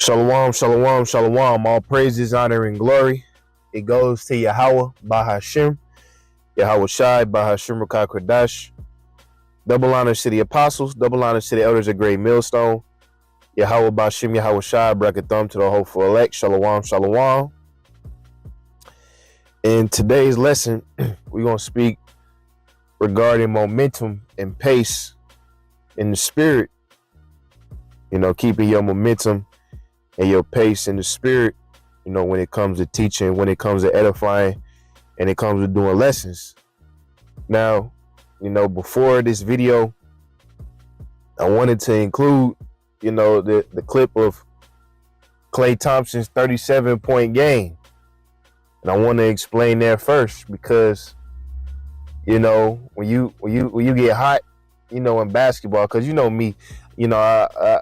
Shalom, shalom, shalom. All praises, honor, and glory. It goes to Yahweh, Bahashim, Yahweh Shai, Bahashim Rakah Kradash. Double honors to the apostles, double honors to the elders of Great Millstone. Yahweh Bahashim, Yahweh Shai, Brakathum to the hopeful elect. Shalom, shalom. In today's lesson, we're going to speak regarding momentum and pace in the spirit. You know, keeping your momentum and your pace in the spirit, you know, when it comes to teaching, when it comes to edifying, and it comes to doing lessons. Now, you know, before this video, I wanted to include, you know, the clip of Klay Thompson's 37-point game. And I want to explain that first because, you know, when you get hot, you know, in basketball, because you know me, you know, I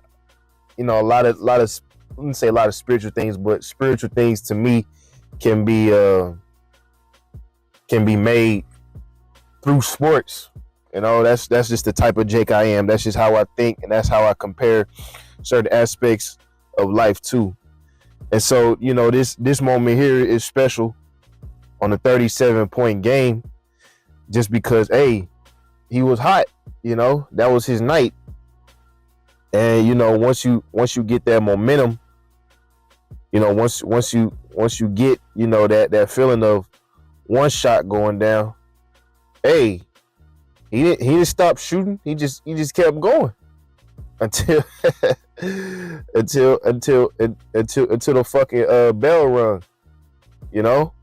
you know, a lot of I wouldn't say a lot of spiritual things, but spiritual things to me can be made through sports. You know, that's just the type of Jake I am. That's just how I think, and that's how I compare certain aspects of life too. And so, you know, this moment here is special on a 37-point game, just because he was hot. You know, that was his night. And you know, once you get that momentum, you know, once you get, you know, that feeling of one shot going down, he didn't stop shooting. He just kept going until until the fucking bell rung. You know,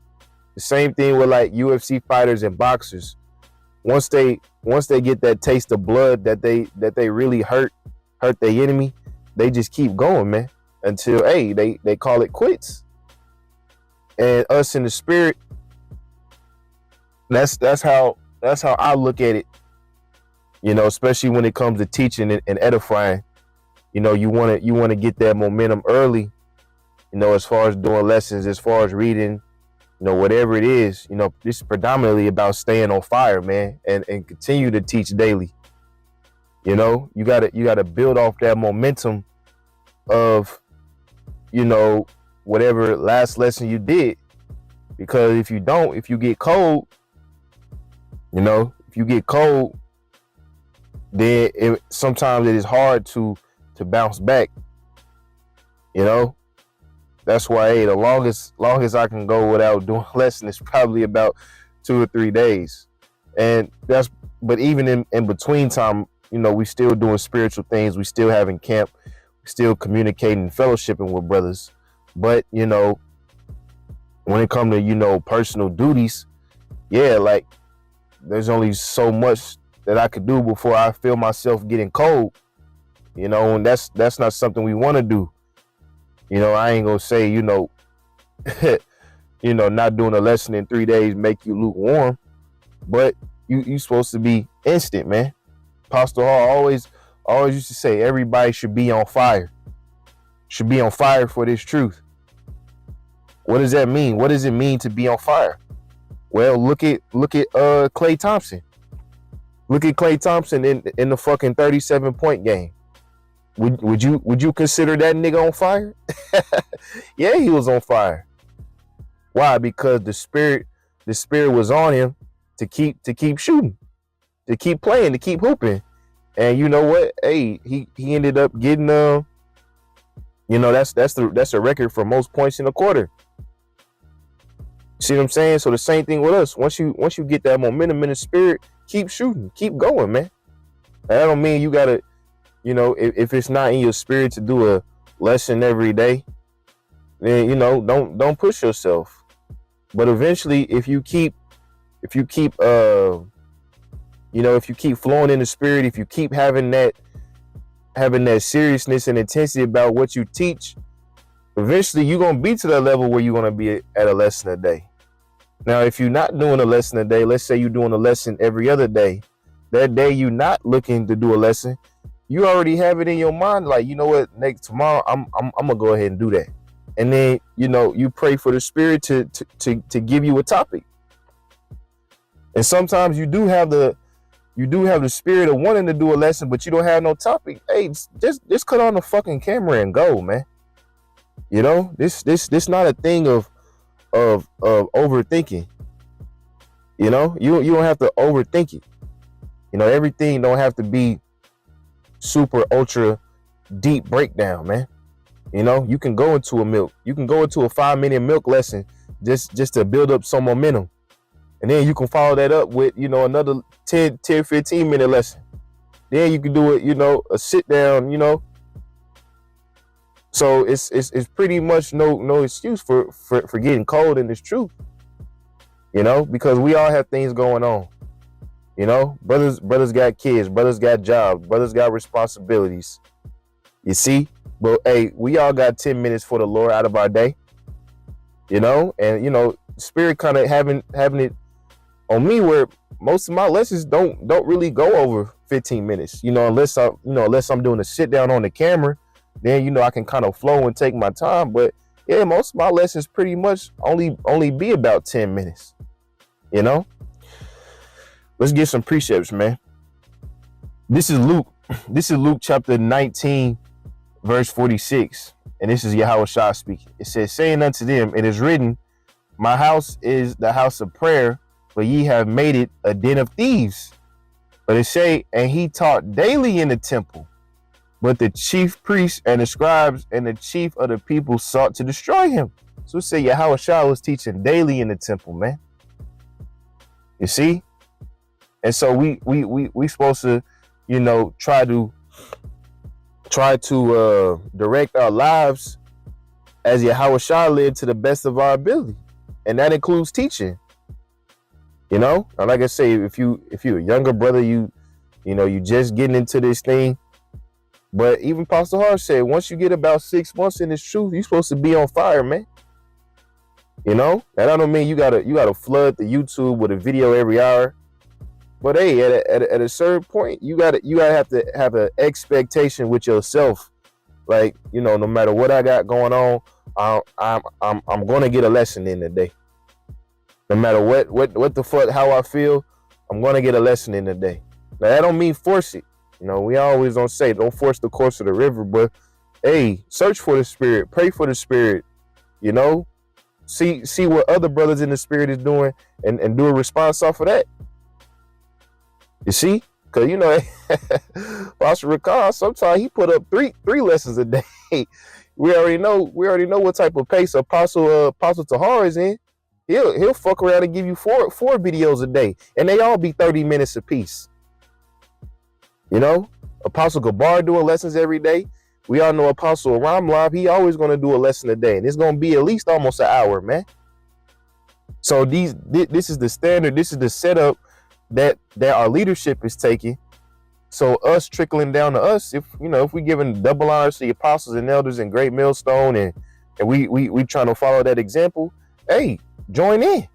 the same thing with like UFC fighters and boxers. Once they get that taste of blood that they really hurt their enemy, they just keep going, man, until they call it quits. And us in the spirit, that's how I look at it. You know, especially when it comes to teaching and edifying. You know, you want to get that momentum early. You know, as far as doing lessons, as far as reading, you know, whatever it is. You know, this is predominantly about staying on fire, man, and continue to teach daily. You know, you gotta build off that momentum of, you know, whatever last lesson you did. Because if you get cold, you know, then sometimes it is hard to bounce back. You know, that's why the longest I can go without doing a lesson is probably about 2 or 3 days. But even in between time, you know, we still doing spiritual things. We still having camp. We still communicating and fellowshipping with brothers. But, you know, when it comes to, you know, personal duties, yeah, like there's only so much that I could do before I feel myself getting cold. You know, and that's not something we want to do. You know, I ain't gonna say, you know, you know, not doing a lesson in 3 days make you lukewarm, but you supposed to be instant, man. Pastor Hall always used to say everybody should be on fire. Should be on fire for this truth. What does that mean? What does it mean to be on fire? Well, look at Klay Thompson. Look at Klay Thompson in the fucking 37-point game. Would you consider that nigga on fire? Yeah, he was on fire. Why? Because the spirit was on him to keep shooting, to keep playing, to keep hooping. And you know what? He ended up getting you know, that's a record for most points in a quarter. See what I'm saying? So the same thing with us. Once you get that momentum in the spirit, keep shooting, keep going, man. That don't mean you gotta, you know, if it's not in your spirit to do a lesson every day, then, you know, don't push yourself. But eventually, if you keep you know, if you keep flowing in the spirit, if you keep having that seriousness and intensity about what you teach, eventually you're going to be to that level where you're going to be at a lesson a day. Now, if you're not doing a lesson a day, let's say you're doing a lesson every other day, that day you're not looking to do a lesson, you already have it in your mind, like, you know what, tomorrow I'm going to go ahead and do that. And then, you know, you pray for the spirit to give you a topic. And sometimes you do have the spirit of wanting to do a lesson, but you don't have no topic. Hey, just cut on the fucking camera and go, man. You know, this not a thing of overthinking. You know, you don't have to overthink it. You know, everything don't have to be super ultra deep breakdown, man. You know, you can go into a 5-minute milk lesson just to build up some momentum. And then you can follow that up with, you know, another 15-minute lesson. Then you can do it, you know, a sit down, you know. So it's pretty much no excuse for getting cold in this truth. You know, because we all have things going on. You know, brothers got kids, brothers got jobs, brothers got responsibilities. You see? But hey, we all got 10 minutes for the Lord out of our day. You know, and you know, Spirit kind of having it on me where most of my lessons don't really go over 15 minutes. You know, unless I'm doing a sit down on the camera, then you know I can kind of flow and take my time. But yeah, most of my lessons pretty much only be about 10 minutes. You know? Let's get some precepts, man. This is Luke chapter 19, verse 46. And this is Yahushua speaking. It says, saying unto them, it is written, my house is the house of prayer, but ye have made it a den of thieves. But it say, and he taught daily in the temple. But the chief priests and the scribes and the chief of the people sought to destroy him. So it say Yahushua was teaching daily in the temple, man. You see? And so we supposed to, you know, try to direct our lives as Yahushua lived to the best of our ability. And that includes teaching. You know, and like I say, if you're a younger brother, you just getting into this thing. But even Pastor Hart said, once you get about 6 months in this truth, you're supposed to be on fire, man. You know, and I don't mean you gotta flood the YouTube with a video every hour. But hey, at a certain point, you gotta have to have an expectation with yourself. Like, you know, no matter what I got going on, I'm gonna get a lesson in today. No matter what the fuck, how I feel, I'm gonna get a lesson in today. Now that don't mean force it. You know, we always don't say don't force the course of the river, but hey, search for the Spirit, pray for the Spirit. You know, see what other brothers in the Spirit is doing, and do a response off of that. You see, because you know, Pastor Ricard, sometimes he put up three lessons a day. We already know what type of pace Apostle Tahar is in. He'll fuck around and give you four videos a day, and they all be 30 minutes apiece. You know, Apostle Gabar doing lessons every day. We all know Apostle Ramlab, he always going to do a lesson a day, and it's going to be at least almost an hour, man. So this is the standard. This is the setup that our leadership is taking. So us trickling down to us, if we giving double honors to the apostles and elders and great millstone, and we trying to follow that example, hey, join in,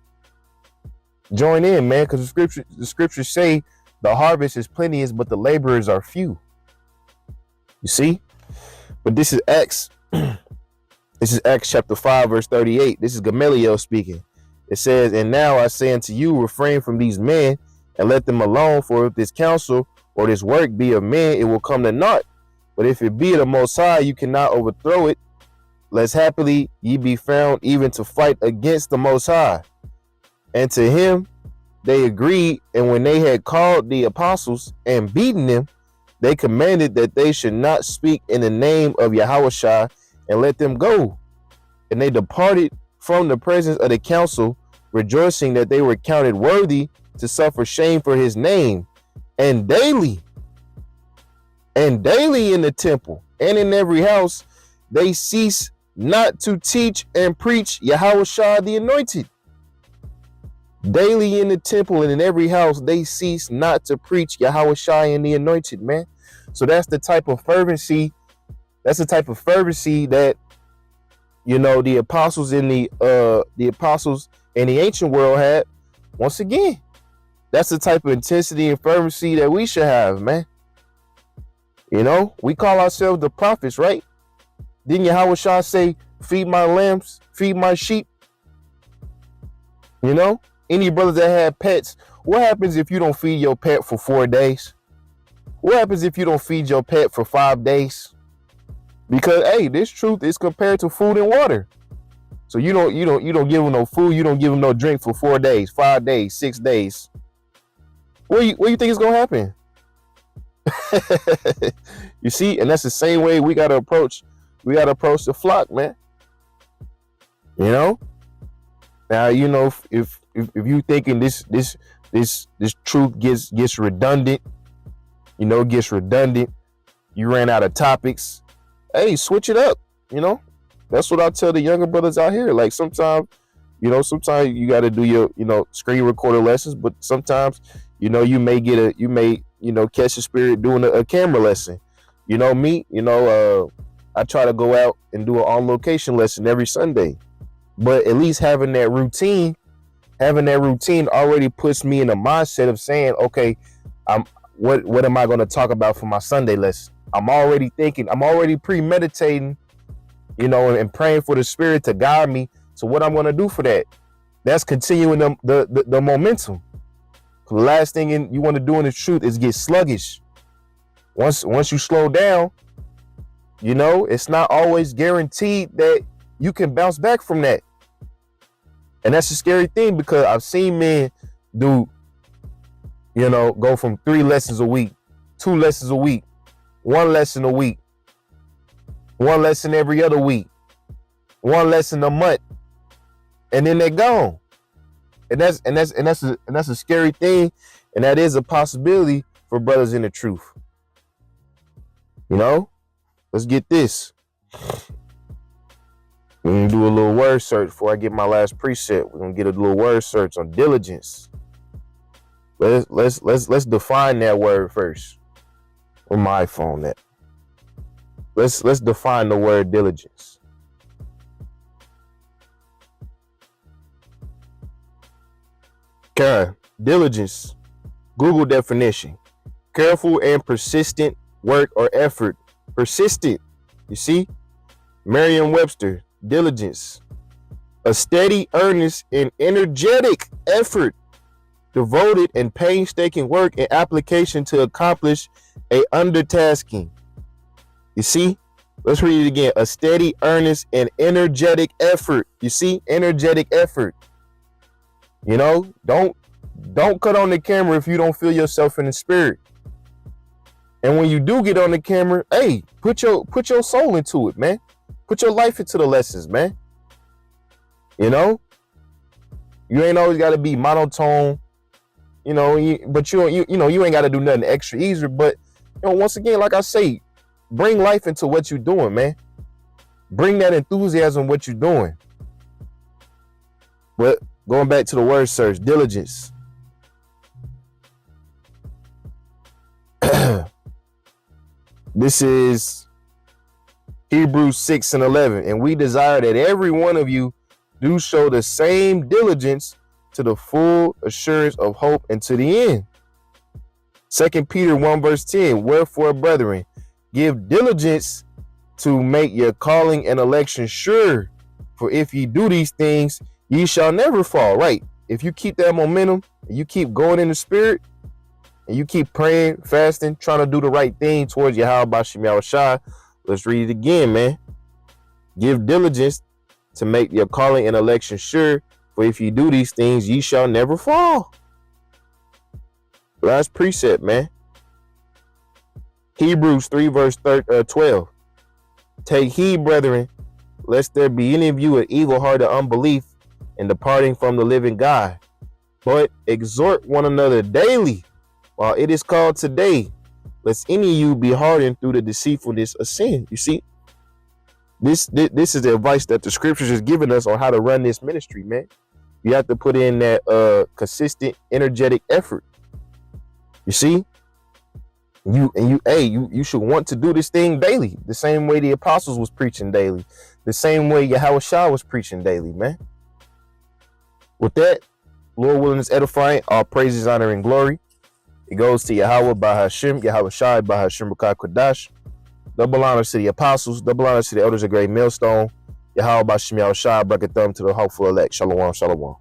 man, because the scriptures say the harvest is plenteous, but the laborers are few. You see? But this is Acts. This is Acts chapter 5, verse 38. This is Gamaliel speaking. It says, and now I say unto you, refrain from these men and let them alone, for if this counsel or this work be of men, it will come to naught. But if it be of the Most High, you cannot overthrow it, lest happily ye be found even to fight against the Most High. And to him they agreed, and when they had called the apostles and beaten them, they commanded that they should not speak in the name of Yahushua, and let them go. And they departed from the presence of the council, rejoicing that they were counted worthy to suffer shame for his name. And daily in the temple and in every house, they cease not to teach and preach Yahushua the Anointed. Daily in the temple and in every house, they cease not to preach Yahushua and the Anointed, man. So that's the type of fervency. That's the type of fervency that, you know, the apostles in the ancient world had. Once again, that's the type of intensity and fervency that we should have, man. You know, we call ourselves the prophets, right? Didn't Yahushua say, feed my lambs, feed my sheep? You know, any brothers that had pets, what happens if you don't feed your pet for 4 days? What happens if you don't feed your pet for 5 days? Because hey, this truth is compared to food and water. So you don't give them no food, you don't give them no drink for 4 days, 5 days, 6 days. What do you think is gonna happen? You see, and that's the same way we gotta approach the flock, man. You know? Now, you know, if you thinking this truth gets redundant, you know, gets redundant, you ran out of topics, hey, switch it up, you know? That's what I tell the younger brothers out here. Like sometimes you got to do your, you know, screen recorder lessons, but sometimes, you know, you may catch a spirit doing a camera lesson. You know, me, you know, I try to go out and do an on location lesson every Sunday. But at least having that routine already puts me in the mindset of saying, okay, what am I going to talk about for my Sunday lesson? I'm already thinking, I'm already premeditating, you know, and praying for the spirit to guide me. So what I'm going to do for that, that's continuing the momentum. The last thing you want to do in the truth is get sluggish. Once you slow down, you know, it's not always guaranteed that you can bounce back from that. And that's a scary thing, because I've seen men do, you know, go from 3 lessons a week, 2 lessons a week, 1 lesson a week, 1 lesson every other week, 1 lesson a month, and then they're gone. And that's a scary thing, and that is a possibility for brothers in the truth. You know, let's get this. We're gonna do a little word search before I get my last precept. We're gonna get a little word search on diligence. Let's define that word first. On my iPhone, that. Let's define the word diligence. Okay, diligence. Google definition: careful and persistent work or effort. Persistent. You see? Merriam-Webster. Diligence: a steady, earnest, and energetic effort, devoted and painstaking work and application to accomplish a undertaking. You see? Let's read it again. A steady, earnest, and energetic effort. You see? Energetic effort. You know, don't cut on the camera if you don't feel yourself in the spirit. And when you do get on the camera, hey, put your soul into it, man. Put your life into the lessons, man. You know, you ain't always got to be monotone. You know, but you ain't got to do nothing extra easier. But you know, once again, like I say, bring life into what you're doing, man. Bring that enthusiasm what you're doing. But going back to the word search, diligence. This is Hebrews 6:11. And we desire that every one of you do show the same diligence to the full assurance of hope and to the end. 2 Peter 1:10. Wherefore, brethren, give diligence to make your calling and election sure. For if ye do these things, ye shall never fall. Right. If you keep that momentum, and you keep going in the spirit, and you keep praying, fasting, trying to do the right thing towards Yahweh Bashim Yahushua, let's read it again, man. Give diligence to make your calling and election sure. For if you do these things, ye shall never fall. Last precept, man. Hebrews 3:12. Take heed, brethren, lest there be any of you an evil heart of unbelief in departing from the living God. But exhort one another daily, while it is called today, lest any of you be hardened through the deceitfulness of sin. You see, this is the advice that the scriptures is giving us on how to run this ministry, man. You have to put in that consistent, energetic effort. You see, you should want to do this thing daily, the same way the apostles was preaching daily, the same way Yahushua was preaching daily, man. With that, Lord willing is edifying, all praises, honor, and glory. It goes to Yahweh Bahashim, Yahushua Bahashim B'Kah Kodash. Double honors to the apostles, double honors to the elders of Great Millstone. Yahweh Bashim Yahushua, Brakathum to the hopeful elect. Shalom, shalom.